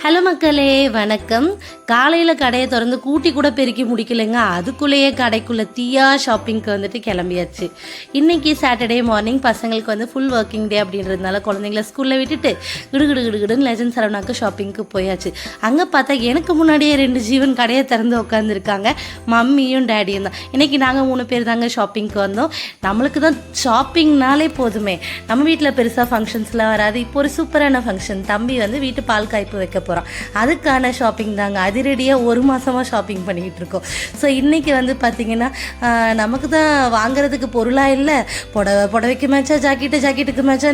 Hello மக்களே, வணக்கம். காலையில் கடையை திறந்து கூட்டி கூட பெருக்கி முடிக்கலைங்க, அதுக்குள்ளேயே கடைக்குள்ளே தீயா ஷாப்பிங்க்கு வந்துட்டு கிளம்பியாச்சு. இன்றைக்கி சாட்டர்டே மார்னிங் பசங்களுக்கு வந்து ஃபுல் ஒர்க்கிங் டே அப்படின்றதுனால குழந்தைங்கள ஸ்கூலில் விட்டுட்டு கிடுகிடுன்னு லெஜண்ட் சரவணாக்கு ஷாப்பிங்க்கு போயாச்சு. அங்கே பார்த்தா எனக்கு முன்னாடியே 2 ஜீவன் கடையை திறந்து உட்காந்துருக்காங்க, மம்மியும் டேடியும் தான். இன்றைக்கி நாங்கள் 3 பேர் தாங்க ஷாப்பிங்க்கு வந்தோம். நம்மளுக்கு தான் ஷாப்பிங்னாலே போதுமே, நம்ம வீட்டில் பெருசாக ஃபங்க்ஷன்ஸ்லாம் வராது. இப்போ ஒரு சூப்பரான ஃபங்க்ஷன், தம்பி வந்து வீட்டு பால் காய்ப்பு வைக்க போகிறோம், அதுக்கான ஷாப்பிங் தாங்க. அதிரடியாக 1 மாதமாக ஷாப்பிங் பண்ணிக்கிட்டு இருக்கோம். ஸோ இன்றைக்கி வந்து பார்த்திங்கன்னா நமக்கு தான் வாங்குறதுக்கு பொருளாக இல்லை, புடவைக்கு மேட்சா ஜாக்கெட்டுக்கு மேட்சா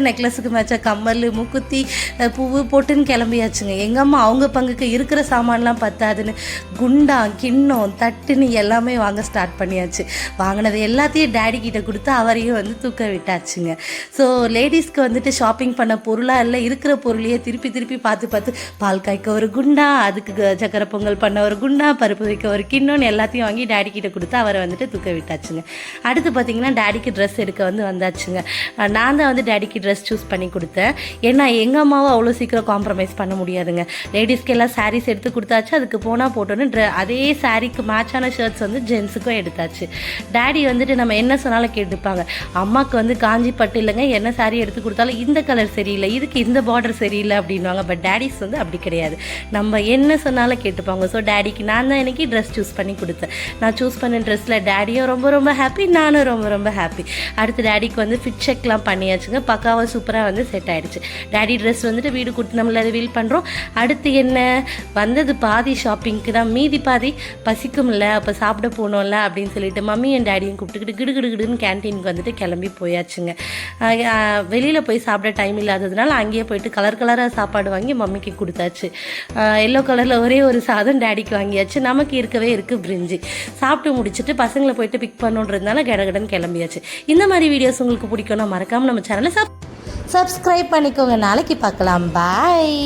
நெக்லஸுக்கு மேட்சா கம்மல், மூக்குத்தி, பூவு போட்டுன்னு கிளம்பியாச்சுங்க. எங்கள் அம்மா அவங்க பங்குக்கு இருக்கிற சாமான்லாம் பத்தாதுன்னு குண்டா, கிண்ணம், தட்டுன்னு எல்லாமே வாங்க ஸ்டார்ட் பண்ணியாச்சு. வாங்கினது எல்லாத்தையும் டேடி கிட்ட கொடுத்து அவரையும் வந்து தூக்க விட்டாச்சுங்க. ஸோ லேடிஸ்க்கு வந்துட்டு ஷாப்பிங் பண்ண பொருளாக இல்லை, இருக்கிற பொருளையே திருப்பி பார்த்து பால் காய்க்க ஒரு குண்டா, அதுக்கு சக்கரை பொங்கல் பண்ண ஒரு குண்டா, பருப்பு வைக்க ஒரு கிண்ணோன்னு எல்லாத்தையும் வாங்கி டேடி கிட்ட கொடுத்து அவரை வந்துட்டு தூக்க விட்டாச்சுங்க. அடுத்து பார்த்திங்கன்னா டேடிக்கு ட்ரெஸ் எடுக்க வந்தாச்சுங்க. நான் தான் வந்து டேடிக்கு ட்ரெஸ் சூஸ் பண்ணி கொடுத்தேன். ஏன்னா எங்கள் அம்மாவும் அவ்வளோ சீக்கிரம் காம்ப்ரமைஸ் பண்ண முடியாதுங்க. லேடிஸ்க்கு எல்லாம் சாரீஸ் எடுத்து கொடுத்தாச்சு, அதுக்கு போனால் போட்டோன்னு அதே சாரீக்கு மேட்சான ஷர்ட்ஸ் வந்து ஜென்ஸுக்கும் எடுத்தாச்சு. டேடி வந்துட்டு நம்ம என்ன சொன்னாலும் கேட்டுப்பாங்க. அம்மாவுக்கு வந்து காஞ்சி பட்டு இல்லைங்க, என்ன சாரீ எடுத்து கொடுத்தாலும் இந்த கலர் சரியில்லை, இதுக்கு இந்த பார்டர் சரியில்லை அப்படின்வாங்க. பட் டேடிஸ் வந்து அப்படி கிடையாது, நம்ம என்ன சொன்னாலும் கேட்டுப்பாங்க. ஸோ டேடிக்கு நான் தான் இன்றைக்கி ட்ரெஸ் சூஸ் பண்ணி கொடுத்தேன். நான் சூஸ் பண்ண ட்ரெஸ்ஸில் டேடியும் ரொம்ப ஹாப்பி, நானும் ரொம்ப ஹாப்பி. அடுத்து டேடிக்கு வந்து ஃபிட் செக்லாம் பண்ணியாச்சுங்க, பக்காவாக சூப்பராக வந்து செட் ஆகிடுச்சு. டேடி ட்ரெஸ் வந்துட்டு வீடு கொடுத்து நம்மளை ரிவீல் பண்ணுறோம். அடுத்து என்ன வந்தது, பாதி ஷாப்பிங்க்கு தான், மீதி பாதி பசிக்கும்ல, அப்போ சாப்பிட போனோம்ல அப்படின்னு சொல்லிட்டு மம்மியும் டேடியும் கூப்பிட்டுக்கிட்டு கிடுகிடுன்னு கேன்டீனுக்கு வந்துட்டு கிளம்பி போயாச்சுங்க. வெளியில் போய் சாப்பிட டைம் இல்லாததுனால அங்கேயே போயிட்டு கலராக சாப்பாடு வாங்கி மம்மிக்கு கொடுத்தாச்சு. எல்லோ கலரில் ஒரே ஒரு சாதம் டேடிக்கு வாங்கியாச்சு. நமக்கு இருக்கவே இருக்குது பிரிஞ்சி. சாப்பிட்டு முடிச்சுட்டு பசங்களை போயிட்டு பிக் பண்ணுன்றதுனால கடகடன்னு கிளம்பியாச்சு. இந்த மாதிரி வீடியோஸ் உங்களுக்கு பிடிக்கும்னா மறக்காமல் நம்ம சேனலை சப்ஸ்கிரைப் பண்ணிக்கோங்க. நாளைக்கு பார்க்கலாம். பாய்.